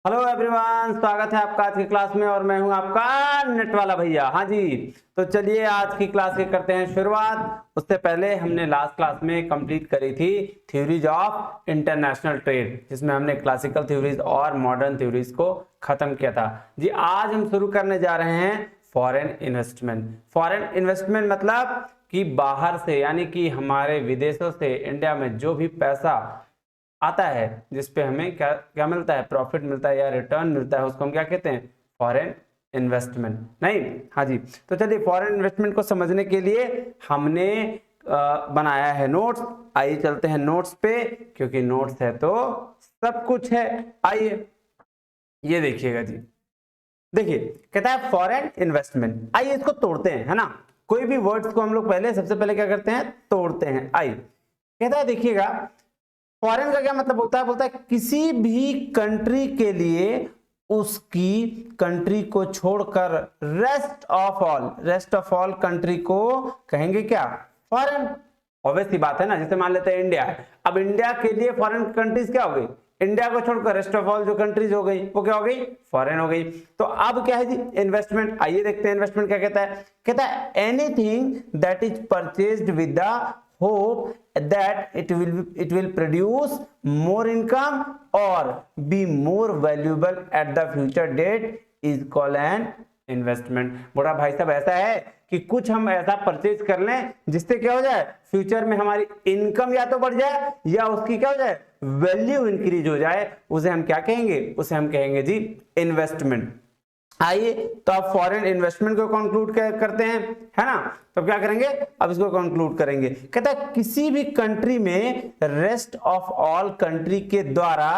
Hello everyone, स्वागत है आपका आज की क्लास में और मैं हूं आपका नेट वाला भैया। हाँ जी, तो चलिए आज की क्लास के करते हैं शुरुआत। उससे पहले हमने लास्ट क्लास में कंप्लीट करी थी थ्योरीज ऑफ इंटरनेशनल ट्रेड, जिसमें हमने क्लासिकल थ्योरीज और मॉडर्न थ्योरीज को खत्म किया था। जी आज हम शुरू करने जा रहे हैं फॉरेन इन्वेस्टमेंट। फॉरेन इन्वेस्टमेंट मतलब कि बाहर से, यानी कि हमारे विदेशों से इंडिया में जो भी पैसा आता है, जिसपे हमें क्या क्या मिलता है, प्रॉफिट मिलता है या रिटर्न मिलता है, उसको हम क्या कहते हैं, फॉरेन इन्वेस्टमेंट। नहीं, हाँ जी, तो चलिए फॉरेन इन्वेस्टमेंट को समझने के लिए हमने बनाया है नोट्स। आइए चलते हैं नोट्स पे, क्योंकि नोट्स है तो सब कुछ है। आइए ये देखिएगा जी, देखिए कहता है फॉरेन इन्वेस्टमेंट। आइए इसको तोड़ते हैं, है ना। कोई भी वर्ड्स को हम लोग पहले सबसे पहले क्या करते हैं, तोड़ते हैं। आइए कहता है, देखिएगा फॉरेन का क्या मतलब होता है, बोलता है किसी भी कंट्री के लिए उसकी कंट्री को छोड़कर रेस्ट ऑफ ऑल कंट्री को कहेंगे क्या, फॉरेन। ऑब्वियस सी बात है ना। जैसे मान लेते हैं इंडिया है, अब इंडिया के लिए फॉरेन कंट्रीज क्या हो गई, इंडिया को छोड़कर रेस्ट ऑफ ऑल जो कंट्रीज हो गई वो क्या हो गई, फॉरेन हो गई। तो अब क्या है जी, इन्वेस्टमेंट। आइए देखते हैं इन्वेस्टमेंट क्या कहता है। कहता है anything that is purchased with the hope that it will produce more income or be more valuable at the future date is called an investment। बोला भाई साहब ऐसा है कि कुछ हम ऐसा परचेज कर लें जिससे क्या हो जाए, फ्यूचर में हमारी इनकम या तो बढ़ जाए या उसकी क्या हो जाए, वैल्यू इंक्रीज हो जाए, उसे हम क्या कहेंगे, उसे हम कहेंगे जी इन्वेस्टमेंट। आइए तो आप फॉरेन इन्वेस्टमेंट को कंक्लूड करते हैं, है ना। तो क्या करेंगे, अब इसको कंक्लूड करेंगे। कहता है किसी भी कंट्री में रेस्ट ऑफ ऑल कंट्री के द्वारा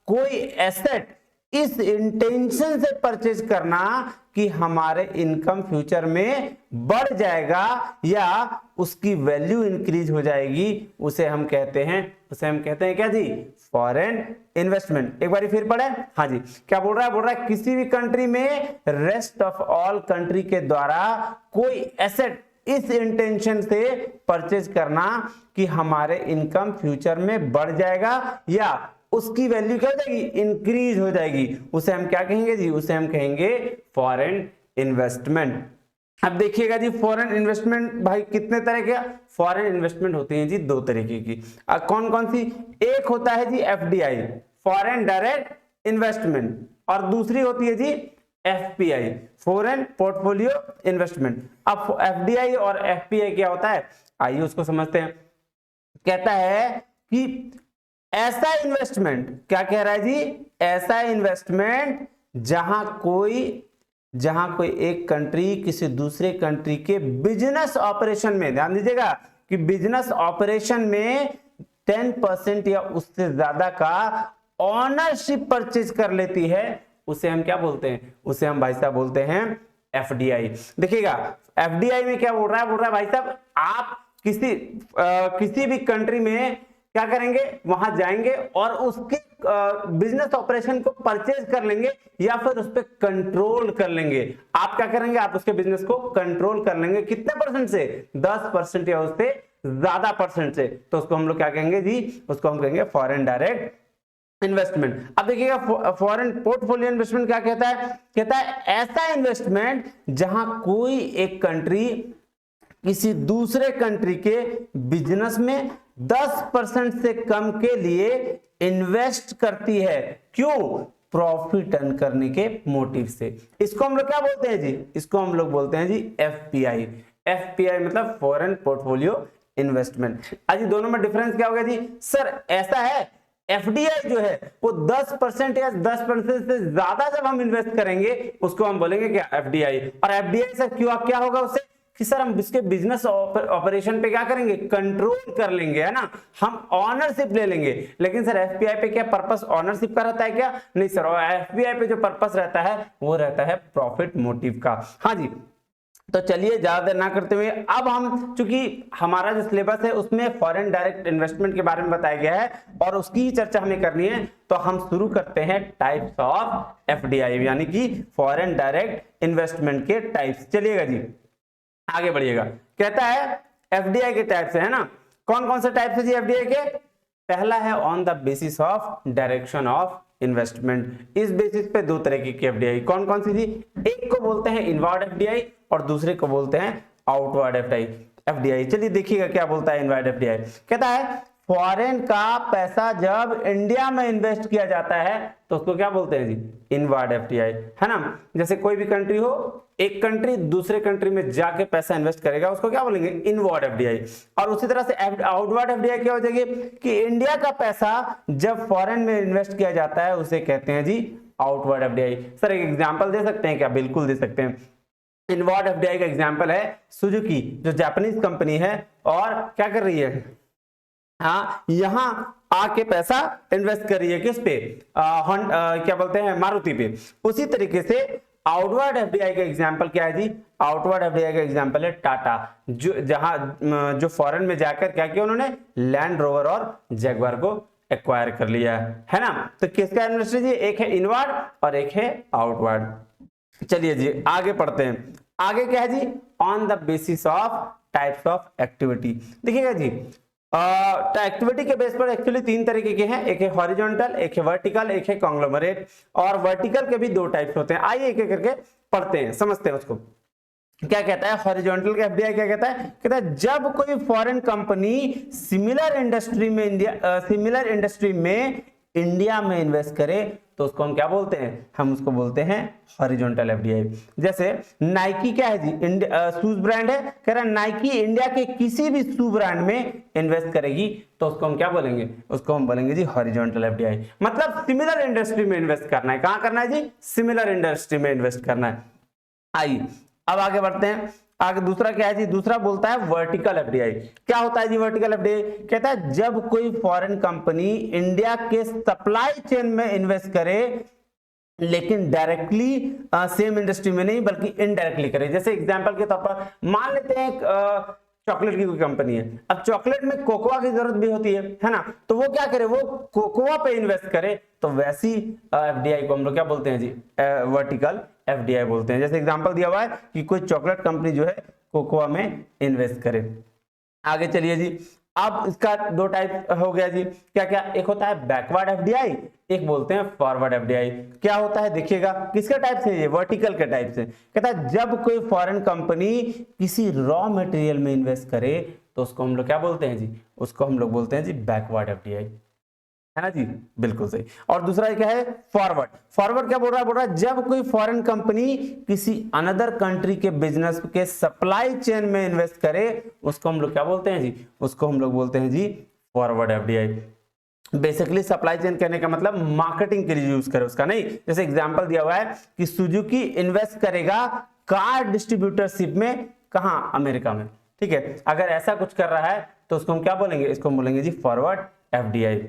कोई एसेट इस इंटेंशन से परचेज करना कि हमारे इनकम फ्यूचर में बढ़ जाएगा या उसकी वैल्यू इंक्रीज हो जाएगी, उसे हम कहते हैं क्या जी, फॉरेन इन्वेस्टमेंट। एक बार फिर पढ़े। हाँ जी, क्या बोल रहा है किसी भी कंट्री में रेस्ट ऑफ ऑल कंट्री के द्वारा कोई एसेट इस इंटेंशन से परचेज करना कि हमारे इनकम फ्यूचर में बढ़ जाएगा या उसकी वैल्यू क्या हो जाएगी, इंक्रीज हो जाएगी, उसे हम क्या कहेंगे जी, उसे हम कहेंगे फॉरेन इन्वेस्टमेंट। अब देखिएगा जी, फॉरेन इन्वेस्टमेंट भाई कितने तरह के फॉरेन इन्वेस्टमेंट होती हैं जी, दो तरीके की। कौन कौन सी, एक होता है जी एफडीआई, फॉरेन डायरेक्ट इन्वेस्टमेंट, और दूसरी होती है जी एफपीआई, फॉरेन पोर्टफोलियो इन्वेस्टमेंट। अब एफडीआई और एफपीआई क्या होता है, आइए उसको समझते हैं। कहता है कि ऐसा इन्वेस्टमेंट, क्या कह रहा है जी, ऐसा इन्वेस्टमेंट जहां कोई एक कंट्री किसी दूसरे कंट्री के बिजनेस ऑपरेशन में, ध्यान दीजिएगा कि बिजनेस ऑपरेशन में 10% या उससे ज्यादा का ऑनरशिप परचेज कर लेती है, उसे हम क्या बोलते हैं, उसे हम भाई साहब बोलते हैं एफडीआई। देखिएगा एफडीआई में क्या बोल रहा है भाई साहब, आप किसी भी कंट्री में क्या करेंगे, वहां जाएंगे और उसके बिजनेस ऑपरेशन को परचेज कर लेंगे या फिर उस पर कंट्रोल कर लेंगे। आप क्या करेंगे, आप उसके बिजनेस को कंट्रोल कर लेंगे, कितने परसेंट से, 10% या उससे ज्यादा परसेंट से, तो उसको हम लोग क्या कहेंगे जी, उसको हम कहेंगे फॉरेन डायरेक्ट इन्वेस्टमेंट। अब देखिएगा फॉरेन पोर्टफोलियो इन्वेस्टमेंट क्या कहता है, कहता है ऐसा इन्वेस्टमेंट जहां कोई एक कंट्री किसी दूसरे कंट्री के बिजनेस में 10% से कम के लिए इन्वेस्ट करती है, क्यों, प्रॉफिट अर्न करने के मोटिव से। इसको हम लोग क्या बोलते हैं जी, इसको हम लोग बोलते हैं जी एफपीआई। एफपीआई मतलब फॉरेन पोर्टफोलियो इन्वेस्टमेंट। आज दोनों में डिफरेंस क्या होगा जी, सर ऐसा है एफडीआई जो है वो 10% या 10% से ज्यादा जब हम इन्वेस्ट करेंगे उसको हम बोलेंगे क्या, एफडीआई। और एफडीआई से क्यों क्या होगा उससे कि सर हम इसके बिजनेस ऑपरेशन पे क्या करेंगे, कंट्रोल कर लेंगे, है ना, हम ऑनरशिप ले लेंगे। लेकिन सर एफपीआई पे क्या पर्पस ऑनरशिप का रहता है क्या, नहीं सर, एफपीआई पे जो पर्पस रहता है वो रहता है प्रॉफिट मोटिव का। हाँ जी, तो चलिए ज्यादा देर ना करते हुए अब हम, चूंकि हमारा जो सिलेबस है उसमें फॉरेन डायरेक्ट इन्वेस्टमेंट के बारे में बताया गया है और उसकी ही चर्चा हमें करनी है, तो हम शुरू करते हैं टाइप्स ऑफ एफडीआई, यानी कि फॉरेन डायरेक्ट इन्वेस्टमेंट के टाइप्स। चलिएगा जी आगे बढ़िएगा। कहता है एफडीआई के टाइप्स है ना, कौन कौन से टाइप्स है जी एफडीआई के। पहला है on the basis of direction of investment. इस बेसिस पे दो तरीके की एफडीआई, कौन कौन सी थी? एक को बोलते हैं इनवर्ड एफडीआई और दूसरे को बोलते हैं आउटवर्ड एफडीआई। चलिए देखिएगा क्या बोलता है इनवर्ड एफडीआई। कहता है फॉरेन का पैसा जब इंडिया में इन्वेस्ट किया जाता है तो उसको क्या बोलते हैं जी? इनवर्ड एफडीआई, है ना। जैसे कोई भी कंट्री हो, एक कंट्री दूसरे कंट्री में जाके पैसा इन्वेस्ट करेगा, उसको क्या बोलेंगे? Inward FDI. और उसी तरह से आउटवर्ड एफडीआई क्या हो जाएगी कि इंडिया का पैसा जब फॉरेन में इन्वेस्ट किया जाता है उसे कहते हैं जी आउटवर्ड एफडीआई। सर एक एग्जांपल दे सकते हैं क्या? बिल्कुल दे सकते हैं। इनवर्ड एफडीआई का एग्जांपल है सुजुकी, जो जापानीज कंपनी है और क्या कर रही है, हाँ यहां आके पैसा इन्वेस्ट कर रही है किस पे? क्या बोलते हैं, मारुति पे। उसी तरीके से आउटवर्ड एफडीआई का एग्जांपल क्या है जी? आउटवर्ड एफडीआई का एग्जांपल है टाटा, जो फॉरेन में जाकर क्या किया उन्होंने? लैंड रोवर और जैगवार को एक्वायर कर लिया है ना। तो किसका इन्वेस्ट जी? एक है इनवर्ड और एक है आउटवर्ड। चलिए जी आगे पढ़ते हैं। आगे क्या है जी? On the basis of types of activity. देखिएगा जी एक्टिविटी के बेस पर एक्चुअली तीन तरीके के हैं, एक है हॉरिजॉन्टल, एक है वर्टिकल, एक है कॉन्ग्लोमरेट। और वर्टिकल के भी दो टाइप्स होते हैं। आइए एक एक करके पढ़ते हैं, समझते हैं उसको। क्या कहता है हॉरिजॉन्टल का एफडीआई? क्या कहता है जब कोई फॉरेन कंपनी सिमिलर इंडस्ट्री में इंडिया में इन्वेस्ट करे तो उसको हम क्या बोलते हैं? हम उसको बोलते हैं हॉरिजॉन्टल एफडीआई। जैसे नाइकी क्या है जी? शूज ब्रांड है, कह रहा है नाइकी इंडिया के किसी भी शू ब्रांड में इन्वेस्ट करेगी तो उसको हम क्या बोलेंगे? उसको हम बोलेंगे जी हॉरिजॉन्टल एफडीआई। मतलब सिमिलर इंडस्ट्री में इन्वेस्ट करना है। कहां करना है जी? सिमिलर इंडस्ट्री में इन्वेस्ट करना है। आइए अब आगे बढ़ते हैं। आगे दूसरा क्या है जी? दूसरा बोलता है वर्टिकल एफडीआई। क्या होता है जी वर्टिकल एफडीआई? कहता है जब कोई फॉरेन कंपनी इंडिया के सप्लाई चेन में इन्वेस्ट करे लेकिन डायरेक्टली सेम इंडस्ट्री में नहीं बल्कि इनडायरेक्टली करे। जैसे एग्जांपल के तौर पर मान लेते हैं चॉकलेट की कोई कंपनी है। अब चॉकलेट में कोकोआ की जरूरत भी होती है ना, तो वो क्या करे? वो कोकोआ पे इन्वेस्ट करे। तो वैसी एफडीआई को हम लोग क्या बोलते हैं जी? वर्टिकल एफडीआई बोलते हैं। जैसे एग्जांपल दिया हुआ है कि कोई चॉकलेट कंपनी जो है कोकोआ में इन्वेस्ट करे। आगे चलिए जी। अब इसका दो टाइप हो गया जी, क्या क्या? एक होता है बैकवर्ड एफडीआई, एक बोलते हैं फॉरवर्ड एफडीआई। क्या होता है देखिएगा, किसके टाइप से? ये वर्टिकल के टाइप से। कहता है जब कोई फॉरेन कंपनी किसी रॉ मटेरियल में इन्वेस्ट करे तो उसको हम लोग क्या बोलते हैं जी? उसको हम लोग बोलते हैं जी बैकवर्ड एफडीआई, है ना जी, बिल्कुल सही। और दूसरा क्या है? फॉरवर्ड। फॉरवर्ड क्या बोल रहा है? जब कोई फॉरेन कंपनी किसी अनदर कंट्री के बिजनेस के सप्लाई चेन में इन्वेस्ट करे उसको हम लोग क्या बोलते हैं जी? उसको हम लोग बोलते हैं जी forward FDI. Basically supply chain कहने का मतलब मार्केटिंग के लिए यूज करे उसका, नहीं। जैसे एग्जांपल दिया हुआ है कि सुजुकी इन्वेस्ट करेगा कार डिस्ट्रीब्यूटरशिप में, कहां? अमेरिका में, ठीक है। अगर ऐसा कुछ कर रहा है तो उसको हम क्या बोलेंगे? इसको बोलेंगे जी फॉरवर्ड एफडीआई।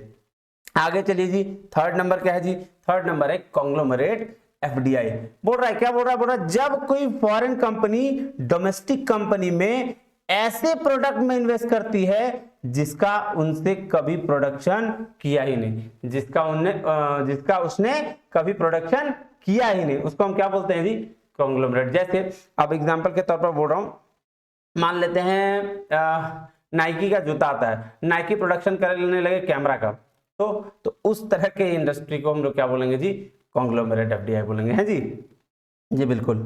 आगे चलिए जी, थर्ड नंबर क्या है जी? थर्ड नंबर है कॉन्ग्लोमरेट एफडीआई। बोल रहा है क्या? बोल रहा है जब कोई फॉरेन कंपनी डोमेस्टिक कंपनी में ऐसे प्रोडक्ट में इन्वेस्ट करती है जिसका उनसे कभी प्रोडक्शन किया ही नहीं, जिसका उसने कभी प्रोडक्शन किया ही नहीं, उसको हम क्या बोलते हैं जी? कॉन्ग्लोमरेट। जैसे अब एग्जांपल के तौर पर बोल रहा हूं, मान लेते हैं नाइकी का जूता आता है, नाइकी प्रोडक्शन करने लगे कैमरा का, तो उस तरह के इंडस्ट्री को हम लोग क्या बोलेंगे जी? कॉन्ग्लोमरेट एफडीआई बोलेंगे, हैं जी? जी बिल्कुल।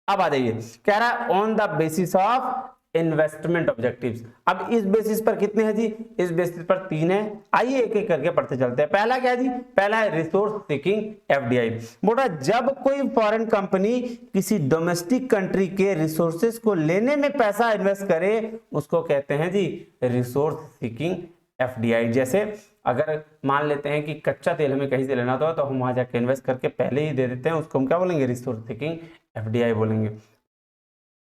अब आ जाइए, कह रहा है on the basis of investment objectives. अब इस बेसिस पर कितने हैं जी? इस बेसिस पर 3 है। आइए एक एक करके पढ़ते चलते हैं। पहला क्या है जी? पहला है रिसोर्स सीकिंग एफडीआई। बोल रहा है जब कोई फॉरेन कंपनी किसी डोमेस्टिक कंट्री के रिसोर्सेज को लेने में पैसा इन्वेस्ट करे उसको कहते हैं जी रिसोर्स सीकिंग एफडीआई। जैसे अगर मान लेते हैं कि कच्चा तेल हमें कहीं से लेना था तो हम वहां जाके इन्वेस्ट करके पहले ही दे देते हैं, उसको हम क्या बोलेंगे? रिसोर्स सीकिंग एफडीआई बोलेंगे।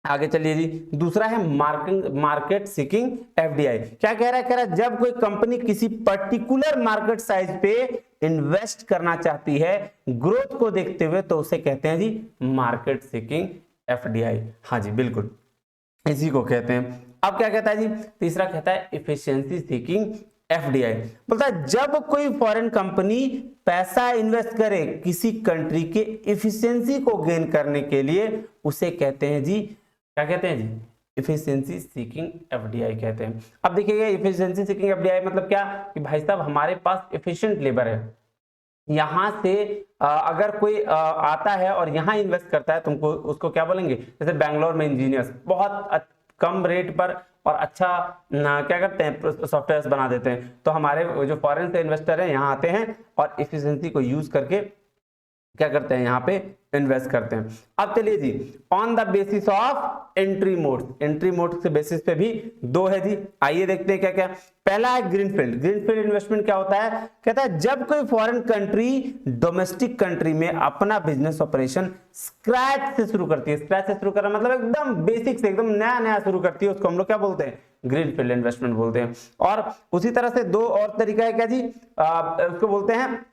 आगे चलिए जी, दूसरा है मार्केट सीकिंग एफडीआई। क्या कह रहा है? कह रहा है जब कोई कंपनी किसी पर्टिकुलर मार्केट साइज पे इन्वेस्ट करना चाहती है ग्रोथ को देखते हुए तो उसे कहते हैं जी मार्केट सीकिंग एफडीआई। हाँ जी बिल्कुल, इसी को कहते हैं। अब क्या कहता है जी? तीसरा कहता है इफिशिएंसी सीकिंग एफडीआई। बोलता है जब कोई फॉरेन कंपनी पैसा इन्वेस्ट करे किसी कंट्री के इफिशिएंसी को गेन करने के लिए उसे कहते हैं जी, क्या कहते हैं जी? इफिशिएंसी सीकिंग एफडीआई कहते हैं। अब देखिएगा इफिशिएंसी सीकिंग एफडीआई मतलब क्या? कि भाई साहब हमारे पास इफिशिएंट लेबर है, यहां से अगर कोई आता है और यहाँ इन्वेस्ट करता है, तुमको उसको क्या बोलेंगे, जैसे बैंगलोर में इंजीनियर्स बहुत कम रेट पर और अच्छा क्या करते हैं, सॉफ्टवेयर बना देते हैं। तो हमारे जो फॉरेन से इन्वेस्टर हैं यहाँ आते हैं और इफिशिएंसी को यूज करके क्या करते हैं, यहाँ पे इन्वेस्ट करते हैं। अब चलिए जी, on the basis of entry mode, entry mode के बेसिस पे भी दो है जी। आइए देखते हैं क्या क्या। पहला है ग्रीनफील्ड। ग्रीनफील्ड इन्वेस्टमेंट क्या होता है, कहता है जब कोई फॉरेन कंट्री डोमेस्टिक कंट्री में अपना बिजनेस ऑपरेशन स्क्रैच से शुरू करती है। स्क्रैच से शुरू करना मतलब एकदम बेसिक से, एकदम नया नया शुरू करती है, उसको हम लोग क्या बोलते हैं, ग्रीनफील्ड इन्वेस्टमेंट बोलते हैं। और उसी तरह से दो और तरीका है क्या जी, उसको बोलते हैं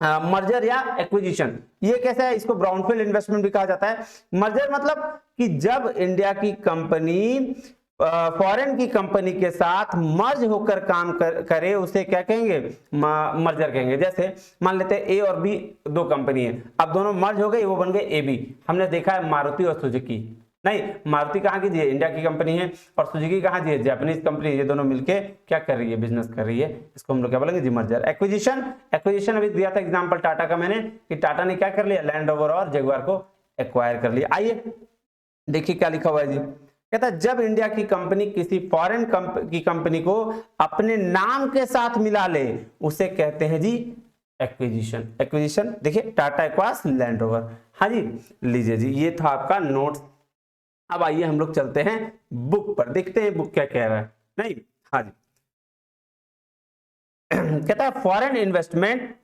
मर्जर या एक्विजिशन। ये कैसा है, इसको ब्राउनफील्ड इन्वेस्टमेंट भी कहा जाता है। मर्जर मतलब कि जब इंडिया की कंपनी फॉरेन की कंपनी के साथ मर्ज होकर काम करे, उसे क्या कहेंगे, मर्जर कहेंगे। जैसे मान लेते हैं ए और बी दो कंपनी है, अब दोनों मर्ज हो गई, वो बन गए ए बी। हमने देखा है मारुति और सुजुकी, नहीं मारुति कहाँ की जी, इंडिया की कंपनी है, और सुजुकी कहाँ जी, जापानीज कंपनी। ये दोनों मिलके क्या कर रही है, बिजनेस कर रही है। इसको हम लोग क्या बोलेंगे जी, मर्जर। एक्विजिशन, एक्विजिशन अभी दिया था एग्जांपल टाटा का मैंने, कि टाटा ने क्या कर लिया, लैंड रोवर और जगुआर को एक्वायर कर लिया। आइए देखिए क्या लिखा हुआ है जी, कहता है जब इंडिया की कंपनी किसी फॉरेन की कंपनी को अपने नाम के साथ मिला ले, उसे कहते हैं जी एक्विजिशन। एक्विजिशन देखिए, टाटा एक्वायर्स लैंड रोवर। हाँ जी, लीजिए जी, ये था आपका नोट्स। अब आइए हम लोग चलते हैं बुक पर, देखते हैं बुक क्या कह रहा है। नहीं, हाँ जी, कहता है फॉरेन इन्वेस्टमेंट,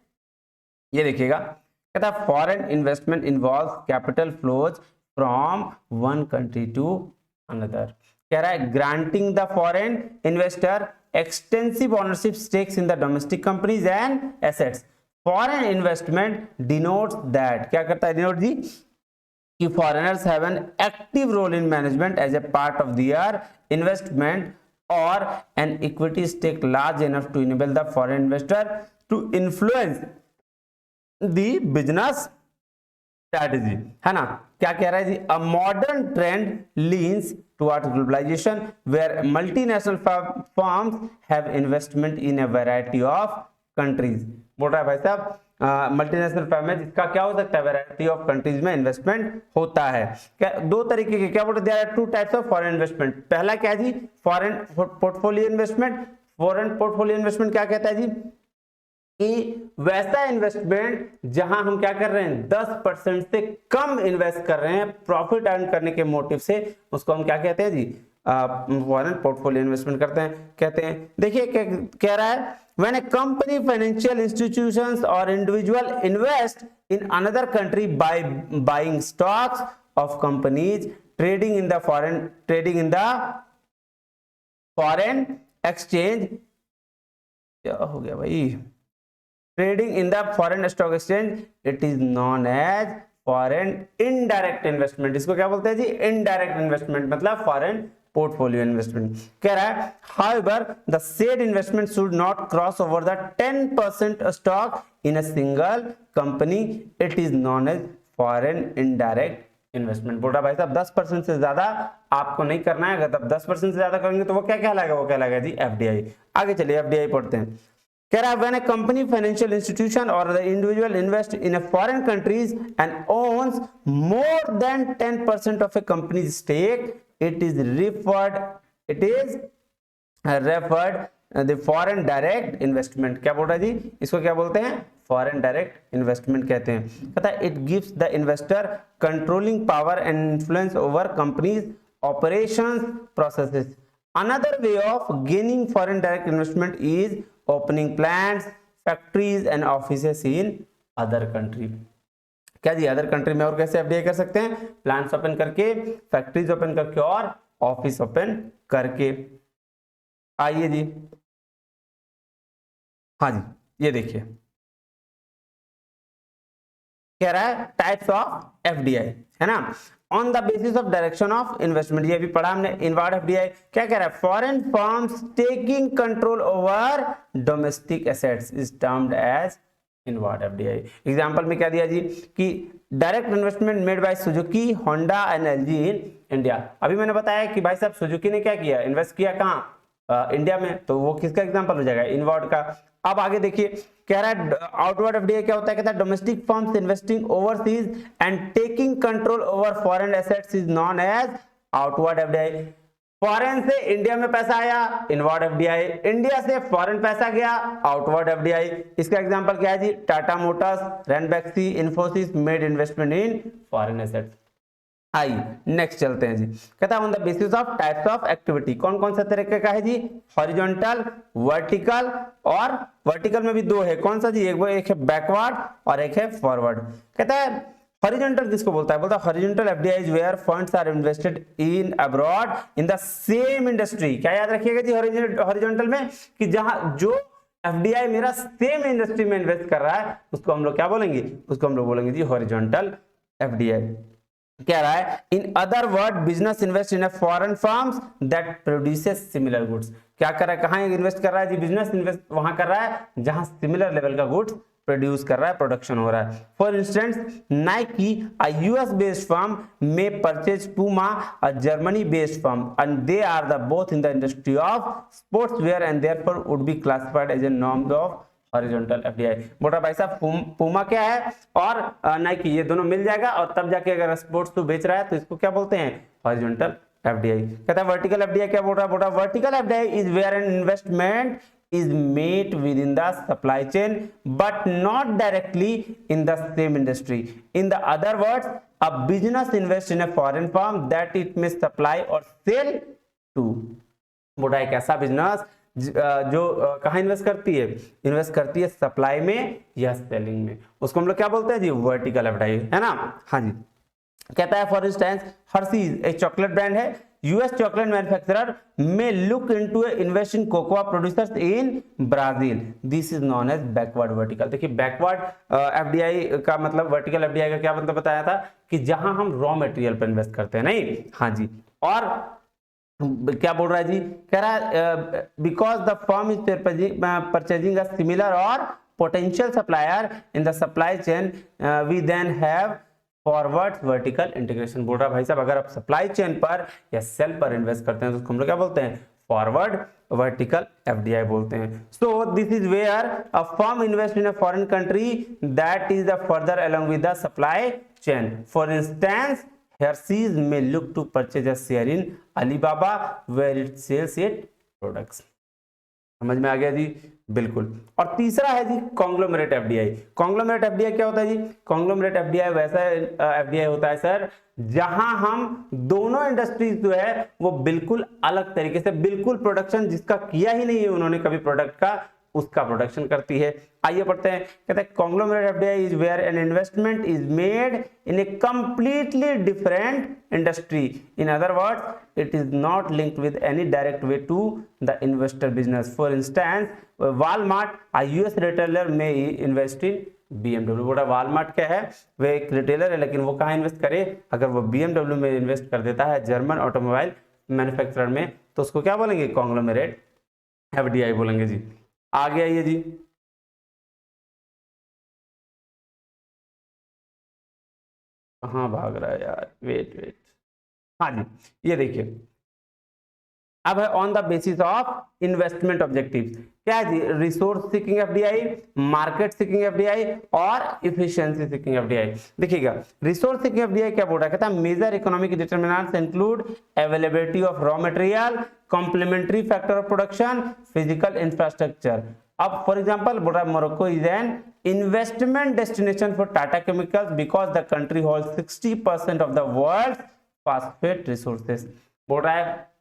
ये देखिएगा, कहता है foreign investment involve capital flows from one country to another. कह रहा है granting the foreign investor extensive ownership stakes in the domestic companies and assets. Foreign investment denotes that, क्या करता है डिनोट जी, कि foreigners have an active role in management as a part of their investment or an equity stake large enough to enable the foreign investor to influence the business strategy, है ना। क्या कह रहा है जी, a modern trend leans towards globalization where multinational firms have investment in a variety of countries। बोल रहा है भाई साहब मल्टीनेशनल फर्म है जिसका क्या हो सकता है, वैरायटी ऑफ कंट्रीज में इन्वेस्टमेंट होता है। क्या दो तरीके के, क्या बोलते हैं, there are two types of foreign investment. पहला क्या है जी, foreign portfolio investment. Foreign portfolio investment क्या कहता है जी, कि वैसा इन्वेस्टमेंट जहां हम क्या कर रहे हैं, 10% से कम इन्वेस्ट कर रहे हैं प्रॉफिट अर्न करने के मोटिव से, उसको हम क्या कहते हैं जी, फॉरेन पोर्टफोलियो इन्वेस्टमेंट करते हैं, कहते हैं। देखिए कह रहा है when a company, financial institutions or individual invest in another country by buying stocks of companies trading in the foreign exchange, क्या हो गया भाई, trading in the foreign stock exchange, it is known as foreign indirect investment। इसको क्या बोलते हैं जी, indirect investment, मतलब foreign portfolio investment. कह रहा है however the said investment should not cross over the 10% stock in a single company, it is known as foreign indirect investment। बोल रहा भाई साहब 10% से ज्यादा आपको नहीं करना है, अगर 10% से ज्यादा करेंगे तो वो क्या कहलाएगा, वो कहलाएगा जी FDI। आगे चलिए FDI पढ़ते हैं। कह रहा है when a company, financial institution or the individual invest in a foreign countries and owns more than 10% of a company's stake, it is referred the foreign direct investment। क्या बोल रहा है जी, इसको क्या बोलते हैं, फॉरेन डायरेक्ट इन्वेस्टमेंट कहते हैं। कहता है it gives the investor controlling power and influence over companies operations processes. Another way of gaining foreign direct investment is opening plants, factories and offices in other country. क्या जी, other country में और कैसे FDI कर सकते हैं, plants open करके, factories open करके और ऑफिस ओपन करके। आइए जी, हाँ जी, ये देखिए कह रहा है टाइप्स ऑफ एफडीआई, है ना, on the basis of direction of investment. ये भी पढ़ा हमने। इनवार्ड एफडीआई क्या कह रहा है, foreign firms taking control over domestic assets is termed as inward FDI. Example में क्या दिया जी, कि direct investment made by Suzuki, Honda and LG in India. अभी मैंने बताया कि भाई साहब सुजुकी ने क्या किया, इन्वेस्ट किया कहाँ, इंडिया में, तो वो किसका एग्जांपल हो जाएगा, इनवार्ड का। अब आगे देखिए, कह रहा है आउटवर्ड एफडीआई क्या होता है, कहता है domestic firms investing overseas and taking control over foreign assets is known as outward FDI. Foreign से इंडिया में पैसा आया, इनवर्ड एफडीआई, इंडिया से फॉरेन पैसा गया, आउटवर्ड एफडीआई। इसका एग्जांपल क्या है जी, Tata motors, Ranbaxy, Infosys made investment in foreign assets. आइए नेक्स्ट चलते हैं जी, कहता है on the basis of types of activity, कौन कौन सा तरीके का है जी, हॉरिजॉन्टल, वर्टिकल, और वर्टिकल में भी दो है, कौन सा जी, एक है बैकवर्ड और एक है फॉरवर्ड। कहता है हॉरिजॉन्टल किसको बोलता है, बोलता है horizontal FDI is where funds are invested in abroad in the same industry. क्या याद रखिएगा जी हॉरिजॉन्टल में, कि जहां जो एफडीआई मेरा सेम इंडस्ट्री में इन्वेस्ट कर रहा है उसको हम लोग क्या बोलेंगे, उसको हम लोग बोलेंगे जी हॉरिजॉन्टल एफडीआई। कह रहा है in other word business invest in foreign firms that produces similar goods. क्या कर रहा है, कहां इन्वेस्ट कर रहा है जी, बिजनेस इन्वेस्ट वहां कर रहा है जहां सिमिलर लेवल का गुड्स प्रोड्यूस कर रहा है, प्रोडक्शन हो रहा है। For instance Nike a US based firm may purchase Puma a Germany based firm and they are the both in the industry of sportswear and therefore would be classified as a norms of horizontal FDI. मोटा भाई साहब Puma क्या है और Nike, ये दोनों मिल जाएगा, और तब जाके अगर स्पोर्ट्स तो बेच रहा है तो इसको क्या बोलते हैं, हॉरिजॉन्टल एफडीआई। कहता है वर्टिकल एफडीआई क्या बोल रहा है, vertical FDI is where an investment is made within the supply chain but not directly in the same industry. In the other words, a business invests in a foreign firm that it may supply or sell to. मोटा एक ऐसा business जो कहाँ invest करती है, invest करती है supply में या सेलिंग में, उसको हम लोग क्या बोलते हैं जी, वर्टिकल एफडीआई, है ना। हाँ जी, कहता है फॉर इंस्टेंस हर्शीज एक चॉकलेट ब्रांड है, US chocolate manufacturer may look into invest in cocoa producers in Brazil, this is known as backward vertical. देखिए बैकवर्ड एफडीआई का मतलब, वर्टिकल एफडीआई का क्या मतलब बताया था, कि जहां हम रॉ मटेरियल पर इन्वेस्ट करते हैं, नहीं। हाँ जी, और क्या बोल रहा है जी, कह रहा है because the firm is purchasing a similar और potential supplier in the supply chain we then have forward vertical integration. बोल रहा भाई साहब अगर आप सप्लाई चेन पर या सेल पर इन्वेस्ट करते हैं तो हम लोग क्या बोलते हैं, फॉरवर्ड वर्टिकल एफडीआई बोलते हैं। So this is where a firm invest in a foreign country that is the further along with the supply chain. For instance Hershey's may look to purchase a share in Alibaba where it sells its products। समझ में आ गया जी, बिल्कुल। और तीसरा है जी conglomerate FDI. Conglomerate FDI क्या होता है जी, कॉन्ग्लोमरेट एफडीआई वैसा एफडीआई होता है सर जहां हम दोनों इंडस्ट्रीज जो है वो बिल्कुल अलग तरीके से, बिल्कुल प्रोडक्शन जिसका किया ही नहीं है उन्होंने कभी प्रोडक्ट का, उसका प्रोडक्शन करती है। आइए पढ़ते हैं, कहते हैं conglomerate FDI is where an investment is made in a completely different industry. In other words it is not linked with any direct way to the investor business. For instance Walmart a US retailer may invest in BMW। बोला Walmart क्या है, वह एक retailer है लेकिन वो कहाँ invest करे, अगर वो BMW में इन्वेस्ट कर देता है, जर्मन ऑटोमोबाइल मैन्युफैक्चरर में, तो उसको क्या बोलेंगे, कॉन्ग्लोमरेट एफडीआई बोलेंगे जी। आगे आइए जी, कहाँ भाग रहा है यार, वेट। हाँ जी, ये देखिए अब है on the basis of investment objectives. क्या है जी, resource seeking FDI, market seeking FDI और इफिशिएंसी सीकिंग एफडीआई। देखिएगा रिसोर्स सीकिंग एफडीआई क्या बोल रहा है, कहता है major economic determinants include availability of raw material, complementary factor of production, physical infrastructure. अब फॉर एग्जांपल बोल रहा है Morocco is an investment destination for Tata chemicals because the country holds 60% of the world phosphate resources. बोल रहा है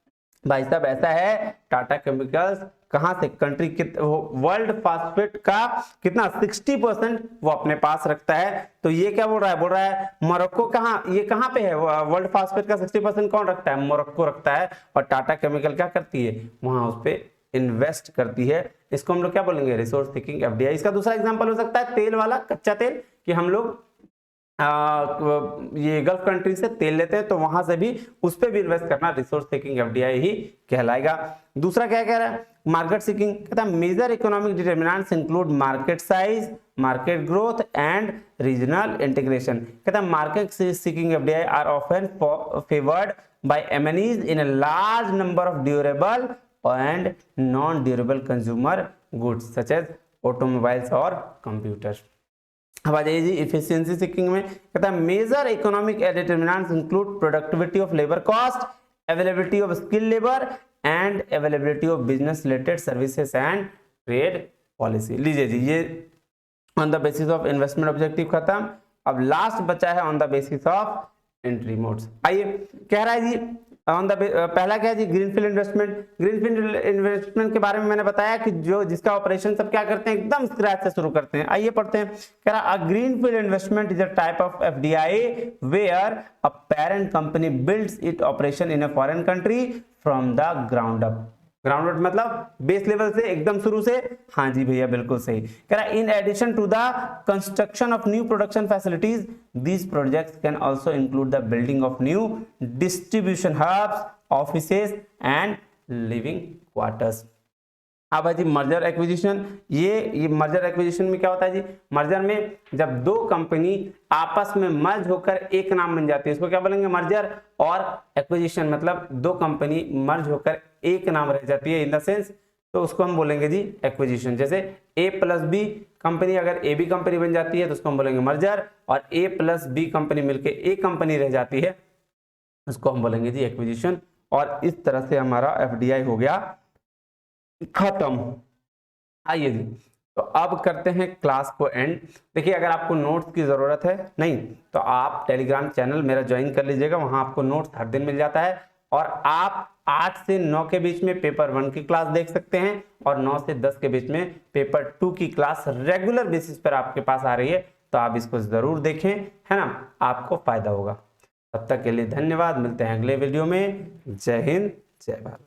भाई साहब ऐसा है, टाटा केमिकल्स कहां से, कंट्री वर्ल्ड फास्फेट का कितना 60% वो अपने पास रखता है। तो ये क्या बोल रहा है मोरक्को कहां, ये कहां पे है, वर्ल्ड फास्फेट का 60% कौन रखता है, मोरक्को रखता है, और टाटा केमिकल क्या करती है, वहां उस पे इन्वेस्ट करती है। इसको हम लोग क्या बोलेंगे, रिसोर्स सीकिंग एफडीआई। इसका दूसरा एग्जांपल हो सकता है तेल वाला, कच्चा तेल, कि हम लोग ये गल्फ कंट्री से तेल लेते हैं तो वहां से भी उस पे भी इन्वेस्ट करना रिसोर्स सीकिंग एफडीआई ही कहलाएगा। दूसरा क्या कह रहा है, मार्केट सीकिंग, कहता है major economic determinants include market size, market growth and regional integration. कहता है market seeking FDI are often favoured by MNEs in a large number of durable and non-durable consumer goods such as automobiles और computers. अब आ जाइए जी efficiency seeking में, कहता है major economic determinants include productivity of labour cost, availability of skill labour and availability of business related services and trade policy. लीजिए जी ये on the basis of investment objective खत्म। अब लास्ट बचा है on the basis of entry modes. आइए कह रहा है जी ऑन द पहला क्या है जी ग्रीनफील्ड इन्वेस्टमेंट। ग्रीनफील्ड इन्वेस्टमेंट के बारे में मैंने बताया कि जो जिसका ऑपरेशन सब क्या करते हैं एकदम स्क्रैच से शुरू करते हैं। आइए पढ़ते हैं, कह रहा a greenfield investment is a type of FDI where a parent company builds it operation in a foreign country from the ground up. Ground up मतलब बेस लेवल से एकदम शुरू से। हाँ जी भैया बिल्कुल सही। कह रहा in addition to the construction of new production facilities these projects can also include the building of new distribution hubs, offices and living quarters. अब है जी मर्जर एक्विजिशन। ये मर्जर एक्विजिशन में क्या होता है जी, मर्जर में जब दो कंपनी आपस में मर्ज होकर एक नाम बन जाती है उसको क्या बोलेंगे मर्जर। और एक्विजिशन मतलब दो कंपनी मर्ज होकर एक नाम रह जाती है इन द सेंस, तो उसको हम बोलेंगे जी एक्विजिशन। जैसे ए प्लस बी कंपनी अगर ए बी कंपनी बन जाती है तो उसको हम बोलेंगे मर्जर, और ए प्लस बी कंपनी मिलकर ए कंपनी रह जाती है उसको हम बोलेंगे जी एक्विजिशन। और इस तरह से हमारा एफडीआई हो गया खत्म। आइए जी तो अब करते हैं क्लास को एंड। देखिए अगर आपको नोट्स की जरूरत है नहीं तो आप टेलीग्राम चैनल मेरा ज्वाइन कर लीजिएगा, वहां आपको नोट्स हर दिन मिल जाता है। और आप 8 से 9 के बीच में पेपर 1 की क्लास देख सकते हैं और 9 से 10 के बीच में पेपर 2 की क्लास रेगुलर बेसिस पर आपके पास आ रही है, तो आप इसको जरूर देखें, है ना, आपको फायदा होगा। तब तक के लिए धन्यवाद, मिलते हैं अगले वीडियो में। जय हिंद जय भारत।